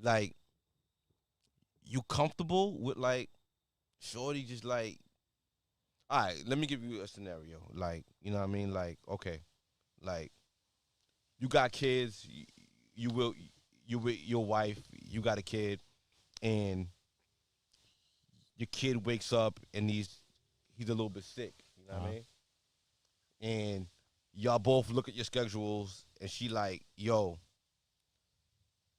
like, you comfortable with like, shorty just like, all right, let me give you a scenario. Like, you know what I mean? Like, okay, like, you got kids, you with your wife, you got a kid, and your kid wakes up and he's a little bit sick. You know what I mean? And y'all both look at your schedules, and she like, yo,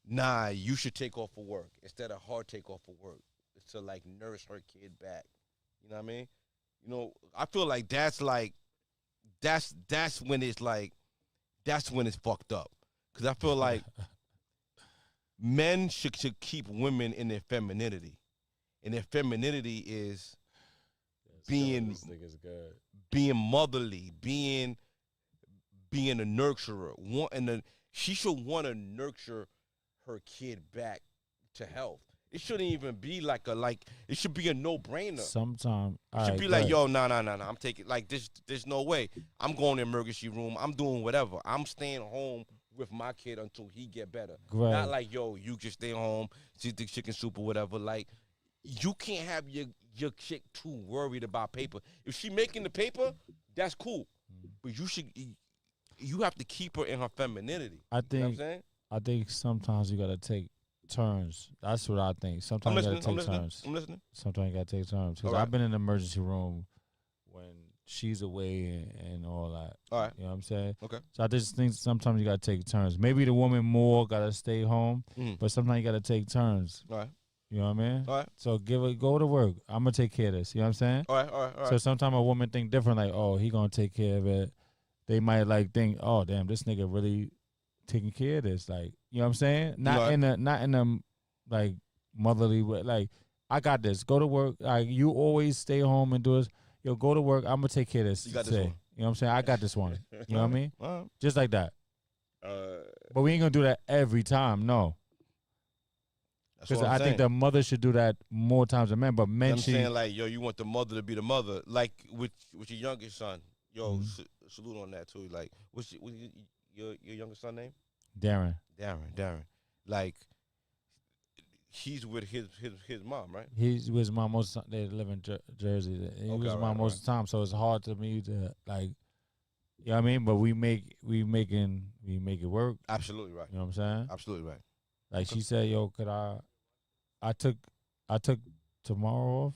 nah, you should take off for work instead of her take off for work to like nurse her kid back. You know what I mean? You know, I feel like that's when it's like that's when it's fucked up. Cause I feel like men should keep women in their femininity, and their femininity is being being motherly, being a nurturer, she should want to nurture her kid back to health. It shouldn't even be like it should be a no-brainer. Sometimes it should be like, yo, nah, I'm taking like this. There's no way. I'm going to the emergency room. I'm doing whatever. I'm staying home with my kid until he get better. Great. Not like, yo, you just stay home, see the chicken soup or whatever. Like, you can't have your chick too worried about paper. If she making the paper, that's cool. But you have to keep her in her femininity. I think, you know what I'm saying? I think sometimes you gotta take turns. That's what I think. Sometimes you gotta take turns. I'm listening. Sometimes you gotta take turns. Because I've been in the emergency room when she's away and all that. All right. You know what I'm saying? Okay. So I just think sometimes you gotta take turns. Maybe the woman more gotta stay home, but sometimes you gotta take turns. All right. You know what I mean? All right. So go to work. I'm gonna take care of this. You know what I'm saying? All right. So sometimes a woman think different, like, oh, he gonna take care of it. They might like think, oh, damn, this nigga really taking care of this. Like, you know what I'm saying? Not in a like motherly way. Like, I got this. Go to work. Like, you always stay home and do this. Yo, go to work. I'm gonna take care of this. You got this one. You know what I'm saying? I got this one. You know what I mean? Just like that. But we ain't gonna do that every time. No. Because I think the mother should do that more times than men. But men, I'm saying, like, yo, you want the mother to be the mother, like with your youngest son. Yo, salute on that too. Like, what's your youngest son name? Darren. Like, he's with his mom, right? He's with his mom most of the time. They live in Jersey. He was with his mom most of the time, so it's hard to me to like. You know what I mean? But we make it work. Absolutely right. You know what I'm saying? Absolutely right. Like she said, yo, could I took tomorrow off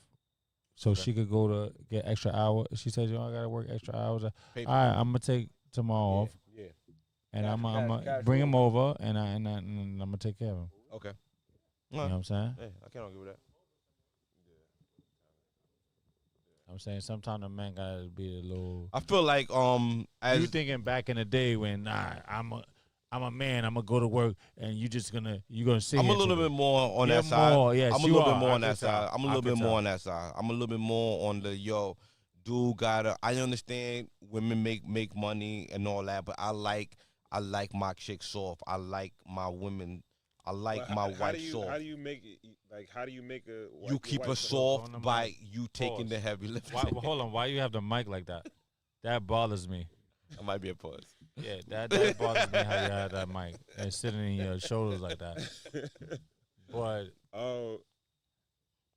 so she could go to get extra hour. She said, yo, I gotta work extra hours. All right, I'm gonna take tomorrow off. Yeah. And I'm gonna bring him over and I'm gonna take care of him. Okay. You know what I'm saying? Yeah, I can't argue with that. I'm saying sometimes the man gotta be a little. I feel like as you thinking back in the day when I'm a man, I'm gonna go to work and you're gonna see. I'm a little bit more on that side. Yes, I'm a little bit more on that side. I'm a little bit more on that side. I'm a little bit more on the dude gotta. I understand women make money and all that, but I like my chick soft. I like my women. I like my wife soft. How do you make it? Like, how do you make a? You keep her soft by you taking the heavy lifting. Hold on, why you have the mic like that? That bothers me. That might be a pause. Yeah, that bothers me how you have that mic and sitting in your shoulders like that. But hold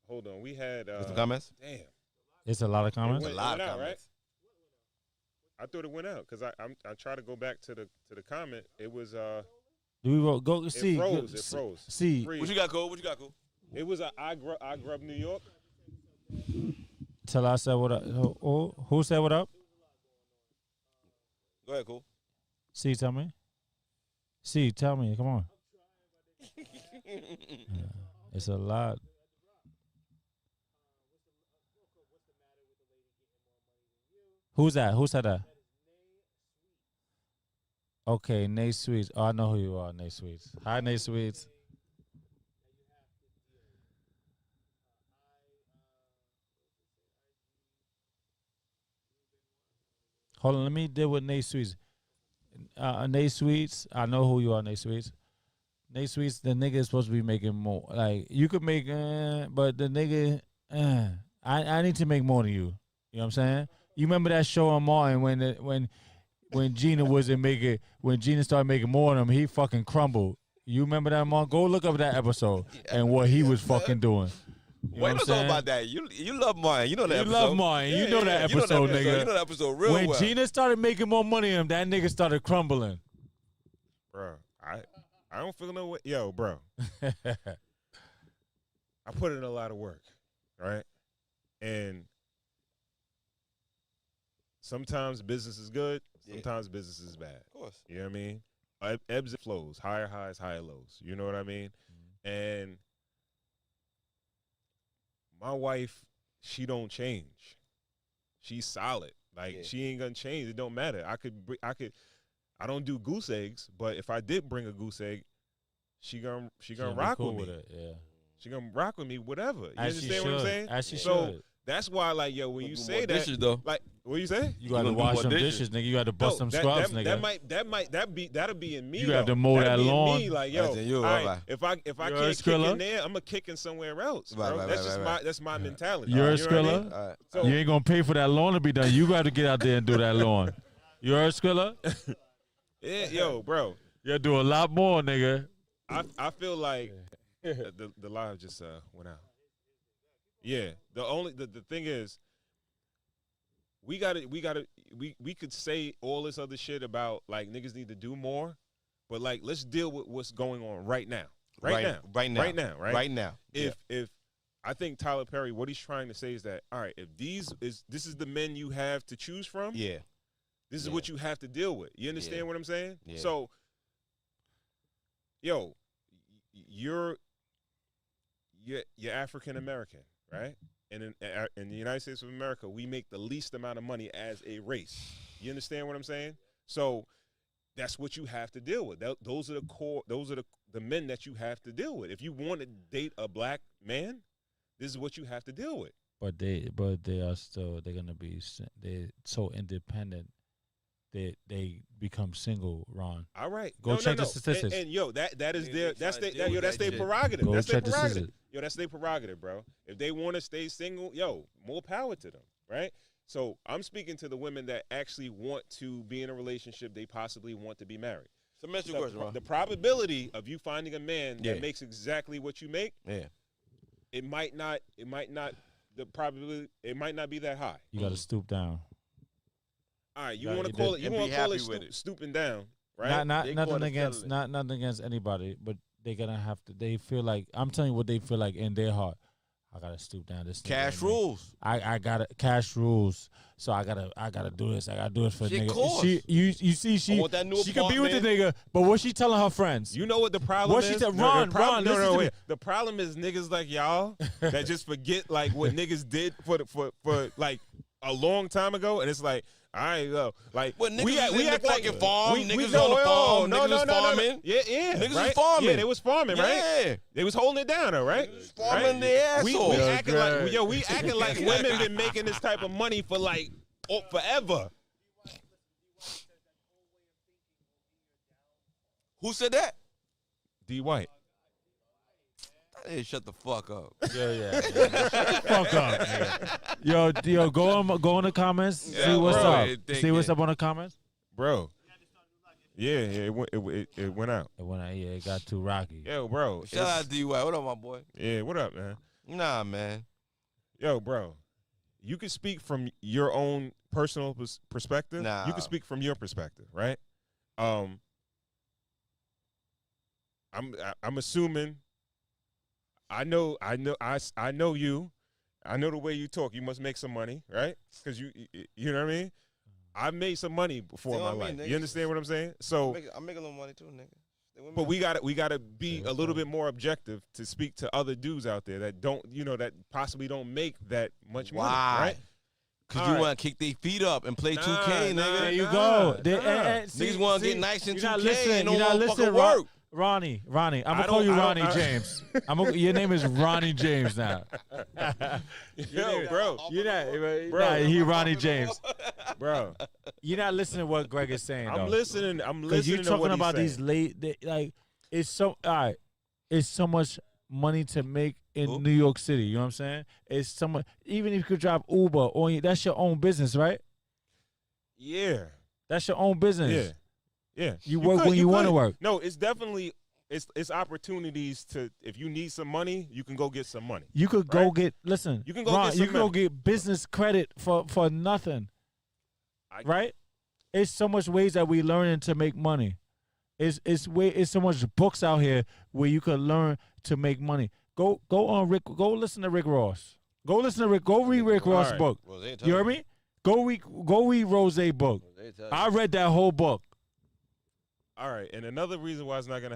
on, we had some comments. Damn, it's a lot of comments. A lot of comments. Right? I thought it went out because I tried to go back to the comment. It was Do we go see? It froze. See, what you got, Cole? It was I grew up New York. Till I said what up. Who said what up? Go ahead, Cole. See, tell me. See, tell me. Come on. It's a lot. Who's that? Who said that? Okay, Nate Sweets. Oh, I know who you are, Nate Sweets. Hi, Nate Sweets. Hold on, let me deal with Nate Sweets. Nate Sweets, I know who you are, Nate Sweets. Nate Sweets, the nigga is supposed to be making more. Like, you could make, but the nigga, I need to make more than you. You know what I'm saying? You remember that show on Martin when Gina wasn't making, when Gina started making more than him, he fucking crumbled. You remember that, Mark? Go look up that episode and what he was fucking doing. You Wait, don't talk about that. You love Martin. You know that you episode. love Martin. You know that episode, nigga. You know that episode real when well. Gina started making more money than him, that nigga started crumbling. Bro, I don't feel no way. Yo, bro. I put in a lot of work, right? And sometimes business is good. Sometimes business is bad. Of course. You know what I mean? Ebbs and flows, higher highs, higher lows. You know what I mean? And my wife, she don't change. She's solid. Like she ain't gonna change. It don't matter. I don't do goose eggs, but if I did bring a goose egg, she gonna rock cool with me. it, yeah. She gonna rock with me, whatever. You As understand what I'm saying? As she so should. that's why, like, yo, when you say that, dishes, though. like, what you say? You gotta wash them dishes, nigga. You gotta bust some scrubs, nigga. That'll be in me. You have to mow that lawn. Me, like, yo, you, right, if I can't kick in there, I'm gonna kick in somewhere else, bro. That's my mentality. You're a you know what I mean? Skrilla. So, You ain't gonna pay for that lawn to be done. You got to get out there and do that lawn. You heard, Skrilla? yeah, yo, bro. You gotta do a lot more, nigga. I feel like the live just went out. Yeah, the thing is, we could say all this other shit about like niggas need to do more, but like let's deal with what's going on right now. Right now. If I think Tyler Perry, what he's trying to say is that, all right, if this is the men you have to choose from, this is what you have to deal with. You understand what I'm saying? Yeah. So, yo, you're African American, right? And in the United States of America, we make the least amount of money as a race. You understand what I'm saying? So that's what you have to deal with. Those are the core. Those are the men that you have to deal with. If you want to date a black man, this is what you have to deal with. But they're gonna be they're so independent that they become single. Ron, all right, go check the statistics. And yo, that's their prerogative. That's their prerogative. Yo, that's their prerogative, bro. If they want to stay single, yo, more power to them, right? So I'm speaking to the women that actually want to be in a relationship. They possibly want to be married. So mention question, Ron. The probability of you finding a man that makes exactly what you make, it might not the probability, it might not be that high. You got to stoop down. All right, you want to call it stooping down, right? Not nothing against anybody, but they're gonna have to. They feel like, I'm telling you what they feel like in their heart. I gotta stoop down. This cash rules. I gotta cash rules. So I gotta do this. I gotta do it for the nigga. Course. You see she could be with the nigga, but what she telling her friends? You know what the problem is? What she said, Ron, wait. The problem is niggas like y'all that just forget like what niggas did for like a long time ago, and it's like, all right, yo, like we act like farm. Niggas go on the farm. Niggas was farming. Yeah, niggas right? was farming. Yeah, they was farming, right? Yeah, they was holding it down, though, right? Farming their ass off. We acting like women been making this type of money for like forever. Who said that? D. White. Hey, shut the fuck up. Yeah. Shut the fuck up, nigga. Yo, go in the comments. See what's up. See what's up on the comments, bro. Yeah, it went out. It went out. Yeah, it got too rocky. Yo, bro. Shout out D. White. What up, my boy? Yeah, what up, man? Nah, man. Yo, bro. You can speak from your own personal perspective. Nah. You can speak from your perspective, right? I'm assuming. I know you. I know the way you talk. You must make some money, right? Because you know what I mean. I made some money before my life. You understand what I'm saying? So I'm making a little money too, nigga. But we gotta be a little bit more objective to speak to other dudes out there that don't, that possibly don't make that much money, right? Because you want to kick their feet up and play 2K, nigga. There you go. Niggas want to get nice in 2K and you're not listening, work. Ronnie, I'm gonna call you Ronnie James. Your name is Ronnie James now. Yo, bro, he Ronnie James, bro. You're not listening to what Greg is saying. I'm listening. Because you're talking about these late, like it's so it's so much money to make in New York City. You know what I'm saying? It's so much. Even if you could drive Uber, that's your own business, right? Yeah, that's your own business. Yeah. You work when you want to work. No, it's definitely it's opportunities to, if you need some money, you can go get some money. You could go get, listen, You can go Ron, get some you can go money. get business credit for nothing, right? It's so much ways that we learning to make money. It's so much books out here where you could learn to make money. Go listen to Rick Ross. Go read Rick Ross' book. You heard me? Go read Rose's book. I read that whole book. All right, and another reason why it's not gonna happen.